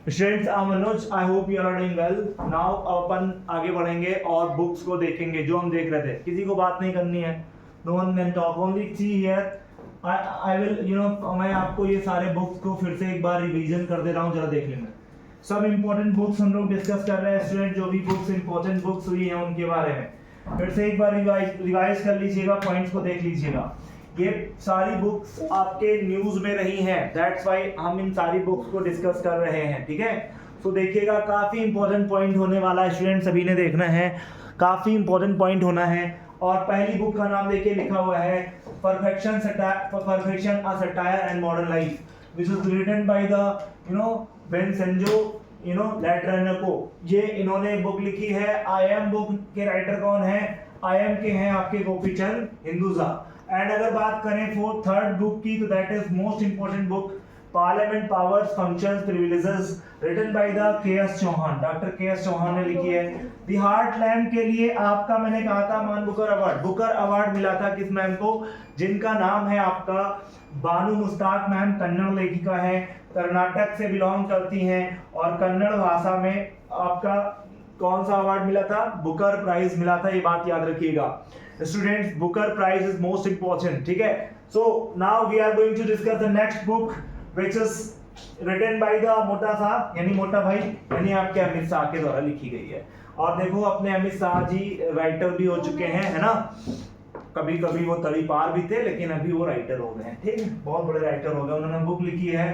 Students, I am Manoj, I hope you are doing well. Now अपन आगे बढ़ेंगे और बुक्स को देखेंगे जो हम देख रहे थे। किसी को बात नहीं करनी है, no one can talk, only see here. I will मैं आपको ये सारे बुक्स को फिर से एक बार रिवीजन कर दे रहा हूँ, जरा देख लेना। सब इंपॉर्टेंट बुक्स हम लोग डिस्कस कर रहे हैं स्टूडेंट, जो भी बुक्स इंपॉर्टेंट बुक्स हुई हैं उनके बारे में फिर से एक बार रिवाइज कर लीजिएगा, पॉइंट्स को देख लीजिएगा। ये सारी बुक्स आपके न्यूज में रही हैं, दैट्स व्हाई हम इन सारी बुक्स को डिस्कस कर रहे हैं, ठीक है। तो देखिएगा, काफी इंपॉर्टेंट पॉइंट होने वाला है स्टूडेंट, सभी ने देखना है, काफी इंपॉर्टेंट पॉइंट होना है। और पहली बुक का नाम देखिए, लिखा हुआ है perfection a satire and modern life, which is written by the Vincenzo Latronico. ये इन्होंने बुक लिखी है। आई एम बुक के राइटर कौन है? आई एम के हैं आपके गोपीचंद हिंदुजा। एंड अगर बात करें फोर्थ थर्ड बुक की, तो that is most important book, parliament powers functions privileges, written by the K S. Chauhan. Doctor K S. Chauhan ने लिखी है। द हार्टलैंड के लिए आपका, मैंने कहा था, मान बुकर अवार्ड, बुकर अवार्ड मिला था किस मैम को? जिनका नाम है आपका बानू मुश्ताक मैम, कन्नड़ लेखिका है, कर्नाटक से बिलोंग करती हैं और कन्नड़ भाषा में आपका कौन सा अवार्ड मिला था? बुकर प्राइज मिला था, ये बात याद रखिएगा students. Booker prize is most important, ठीक है। So now we are going to discuss the next book which is written by the मोटा साहब, यानी मोटा भाई, यानी आपके अमित शाह के द्वारा लिखी गई है। और देखो, अपने अमित शाह जी राइटर भी हो चुके हैं, है ना। कभी कभी वो तड़ीपार भी थे, लेकिन अभी वो राइटर हो गए हैं, ठीक है, बहुत बड़े राइटर हो गए। उन्होंने बुक लिखी है,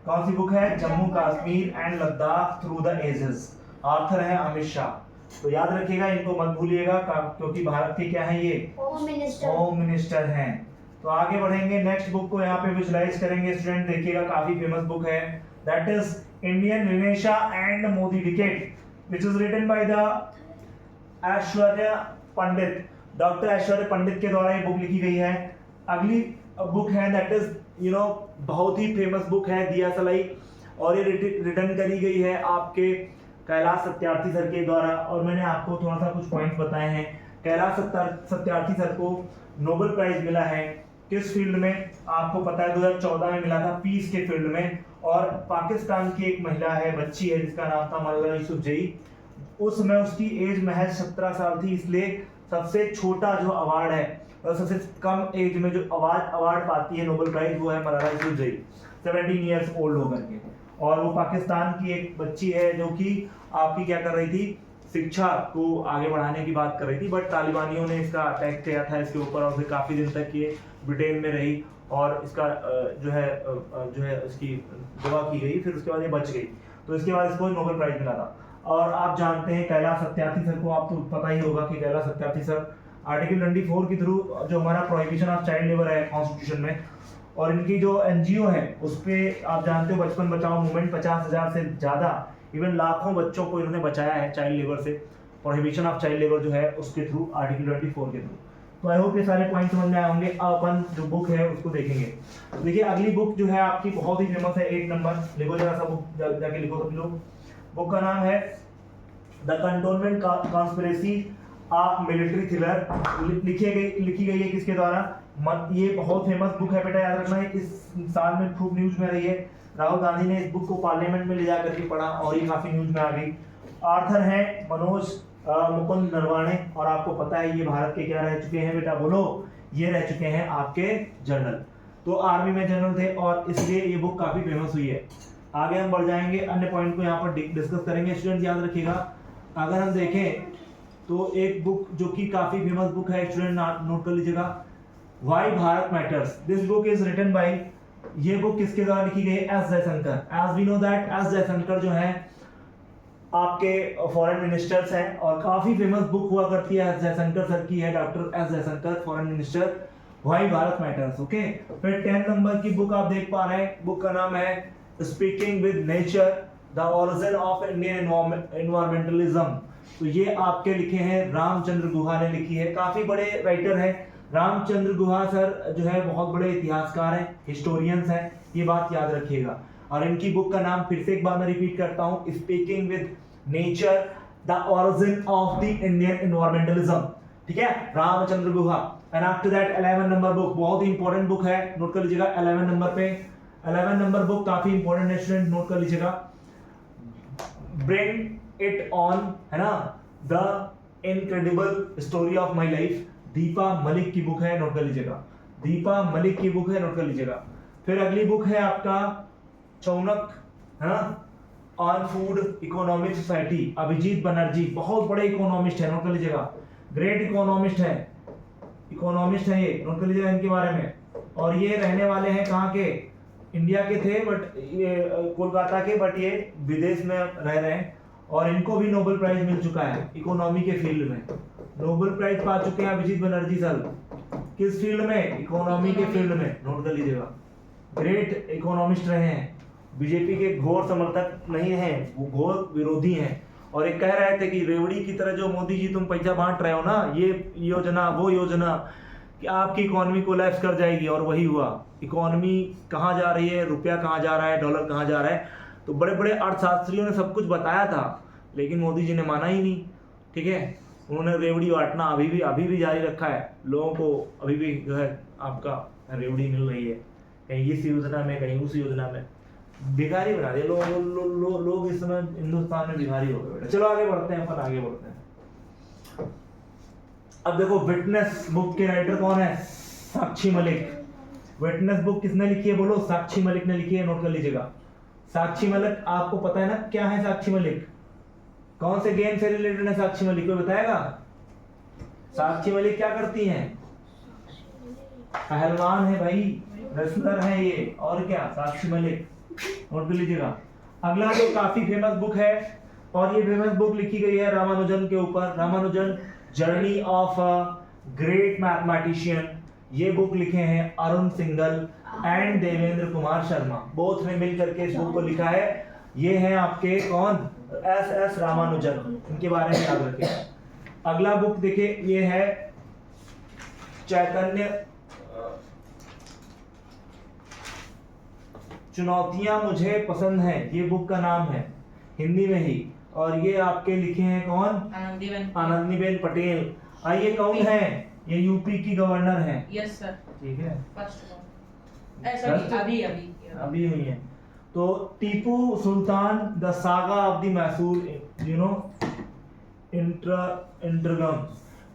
कौन सी बुक है? Jammu Kashmir and Ladakh through the ages. Author है अमित शाह। तो याद रखिएगा, इनको मत भूलिएगा, क्योंकि भारत के क्या है ये? होम मिनिस्टर हैं। तो आगे बढ़ेंगे, नेक्स्ट बुक को यहाँ पे विजुलाइज करेंगे स्टूडेंट। देखिएगा, काफी फेमस बुक है, that is Indian renaissance and Modi decade, which is written by the Aishwarya Pandit. Doctor Aishwarya Pandit के द्वारा ये बुक लिखी गई है। अगली बुक है, दैट इज बहुत ही फेमस बुक है, दिया सलाई, और ये रिटर्न करी गई है आपके कैलाश सत्यार्थी सर के द्वारा। और मैंने आपको थोड़ा सा कुछ पॉइंट्स बताए हैं। कैलाश सत्यार्थी सर को नोबेल प्राइज मिला है किस फील्ड में? आपको पता है 2014 में मिला था, पीस के फील्ड में। और पाकिस्तान की एक महिला है, बच्ची है, जिसका नाम था मलका यूसुफजई। उस समय उसकी एज महज 17 साल थी, इसलिए सबसे छोटा जो अवार्ड है और सबसे कम एज में जो अवार्ड पाती है नोबेल प्राइज, वो है मलाला यूसुफजई, 17 ईयर्स ओल्ड होकर के। और वो पाकिस्तान की एक बच्ची है जो कि आपकी क्या कर रही थी? शिक्षा को आगे बढ़ाने की बात कर रही थी, बट तालिबानियों ने इसका अटैक किया था इसके ऊपर, और फिर काफी दिन तक ये ब्रिटेन में रही, और इसका जो है उसकी दवा की गई, फिर उसके बाद ये बच गई। तो इसके बाद इसको नोबेल प्राइज मिला था। और आप जानते हैं कैलाश सत्यार्थी सर को, आपको पता ही होगा कि कैलाश सत्यार्थी सर आर्टिकल 24 के थ्रू, जो हमारा प्रोहिबिशन ऑफ चाइल्ड लेबर है कॉन्स्टिट्यूशन में, और इनकी जो एनजीओ है उस पे आप जानते हो बचपन बचाओ मूवमेंट, 50,000 से ज्यादा, इवन लाखों बच्चों को इन्होंने बचाया है चाइल्ड लेबर से। प्रोहिबिशन ऑफ चाइल्ड लेबर जो है उसके थ्रू, आर्टिकल 24 के थ्रू। तो आई होप ये सारे पॉइंट समझ में आए होंगे। अपन जो बुक है उसको देखेंगे। तो देखिए, अगली बुक जो है आपकी बहुत ही फेमस है, 8 नंबर, लिखो जरा सा बुक, जाके लिखो सब लोग। बुक का नाम है द कंटोनमेंट कॉन्स्पिरेसी, आप मिलिट्री थ्रिलर, लिखी गई है किसके द्वारा? ये बहुत फेमस बुक है बेटा, याद रखना है। इस साल में खूब न्यूज में रही है, राहुल गांधी ने इस बुक को पार्लियामेंट में ले जाकर के पढ़ा और ये काफी न्यूज में आ गई। ऑथर है मनोज मुकुंद नरवाणे, और आपको पता है ये भारत के क्या रह चुके हैं बेटा? बोलो। ये रह चुके हैं आपके जनरल, तो आर्मी में जनरल थे, और इसलिए ये बुक काफी फेमस हुई है। आगे हम बढ़ जाएंगे, अन्य पॉइंट को यहाँ पर डिस्कस करेंगे स्टूडेंट, याद रखिएगा। अगर हम देखें तो एक बुक जो कि काफी फेमस बुक है स्टूडेंट, नोट कर लीजिएगा, why Bharat matters. This book is written by, ये बुक किसके द्वारा लिखी गई? S Jaishankar. As we know that S Jaishankar जो है आपके फॉरेन मिनिस्टर्स हैं, और काफी फेमस बुक हुआ करती है, एस जयशंकर सर की है, doctor S Jaishankar, foreign minister, why Bharat matters, okay. फिर 10 नंबर की बुक आप देख पा रहे हैं, बुक का नाम है speaking with nature, the origin of Indian environmentalism. तो ये आपके लिखे हैं रामचंद्र गुहा ने लिखी है, काफी बड़े राइटर हैं रामचंद्र गुहा सर, जो है बहुत बड़े इतिहासकार हैं, हिस्टोरियंस हैं, ये बात याद रखिएगा। और इनकी बुक का नाम फिर से एक बार मैं रिपीट करता हूँ, speaking with nature, the origin of the Indian environmentalism, ठीक है, Ramachandra Guha. And after that 11 number book, बहुत ही इंपॉर्टेंट बुक है, नोट कर लीजिएगा 11 नंबर पे। 11 नंबर बुक काफी इंपॉर्टेंट है स्टूडेंट, नोट कर लीजिएगा। ब्रिंग इट ऑन, है ना, the incredible story of my life. Deepa Malik की बुक है, नोट कर लीजिएगा, दीपा मलिक की बुक है, नोट कर लीजिएगा। फिर अगली बुक है आपका चौनक, है ना, on food economic society, Abhijit Banerjee, बहुत बड़े इकोनॉमिस्ट है, नोट कर लीजिएगा, ग्रेट इकोनॉमिस्ट है, इकोनॉमिस्ट है ये, नोट कर लीजिएगा इनके बारे में। और ये रहने वाले हैं कहाँ के, इंडिया के थे बट ये कोलकाता के, बट ये विदेश में रह रहे हैं और इनको भी नोबेल प्राइज मिल चुका है इकोनॉमी के फील्ड में। नोबेल प्राइज पा चुके हैं अभिजीत बनर्जी सर, किस फील्ड में, इकोनॉमी के फील्ड में, नोट कर लीजिएगा। ग्रेट इकोनॉमिस्ट रहे हैं, बीजेपी के घोर समर्थक नहीं हैं, वो घोर विरोधी हैं। और एक कह रहे थे कि रेवड़ी की तरह जो मोदी जी तुम पैसा बांट रहे हो ना, ये योजना वो योजना, कि आपकी इकोनॉमी कोलैप्स कर जाएगी, और वही हुआ। इकोनॉमी कहाँ जा रही है, रुपया कहाँ जा रहा है, डॉलर कहाँ जा रहा है, तो बड़े बड़े अर्थशास्त्रियों ने सब कुछ बताया था, लेकिन मोदी जी ने माना ही नहीं। ठीक है, उन्होंने रेवड़ी बांटना अभी भी जारी रखा है, लोगों को अभी भी जो है आपका रेवड़ी मिल रही है, कहीं इस योजना में कहीं उस योजना में। भिखारी बना दिए लोग इस समय हिंदुस्तान में भिखारी हो गए। चलो आगे बढ़ते हैं, अपन आगे बढ़ते हैं। अब देखो, विटनेस बुक के राइटर कौन है, साक्षी मलिक। विटनेस बुक किसने लिखी है, बोलो, साक्षी मलिक ने लिखी है, नोट कर लीजिएगा। साक्षी मलिक, आपको पता है ना क्या है साक्षी मलिक, कौन से गेम से रिलेटेड है साक्षी मलिक, कोई बताएगा? साक्षी मलिक क्या करती हैं, पहलवान है भाई, रेसलर है ये, और क्या, साक्षी मलिक, नोट कर लीजिएगा। अगला जो काफी फेमस बुक है, और ये फेमस बुक लिखी गई है रामानुजन के ऊपर, Ramanujan journey of a great mathematician. ये बुक लिखे हैं अरुण सिंघल एंड देवेंद्र कुमार शर्मा, बोथ ने मिल करके इस बुक को लिखा है। ये हैं आपके कौन, एस रामानुजन, इनके बारे में याद रखें। अगला बुक देखिए, ये है चैतन्य चुनौतियां मुझे पसंद हैं, ये बुक का नाम है, हिंदी में ही, और ये आपके लिखे हैं कौन, आनंदीबेन पटेल। ये कौन है, ये यूपी की गवर्नर हैं। यस सर, ठीक है, अभी हुई है। तो Tipu Sultan, the saga of the Mysore, you know, interregnum,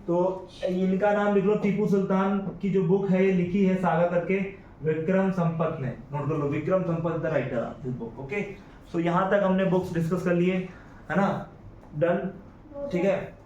तो इनका नाम लिख लो। टीपू सुल्तान की जो बुक है ये लिखी है सागा करके विक्रम संपत ने, नोट कर लो, Vikram Sampath the writer of this book. Okay, so यहाँ तक हमने बुक्स डिस्कस कर लिए, है ना, डन, ठीक है।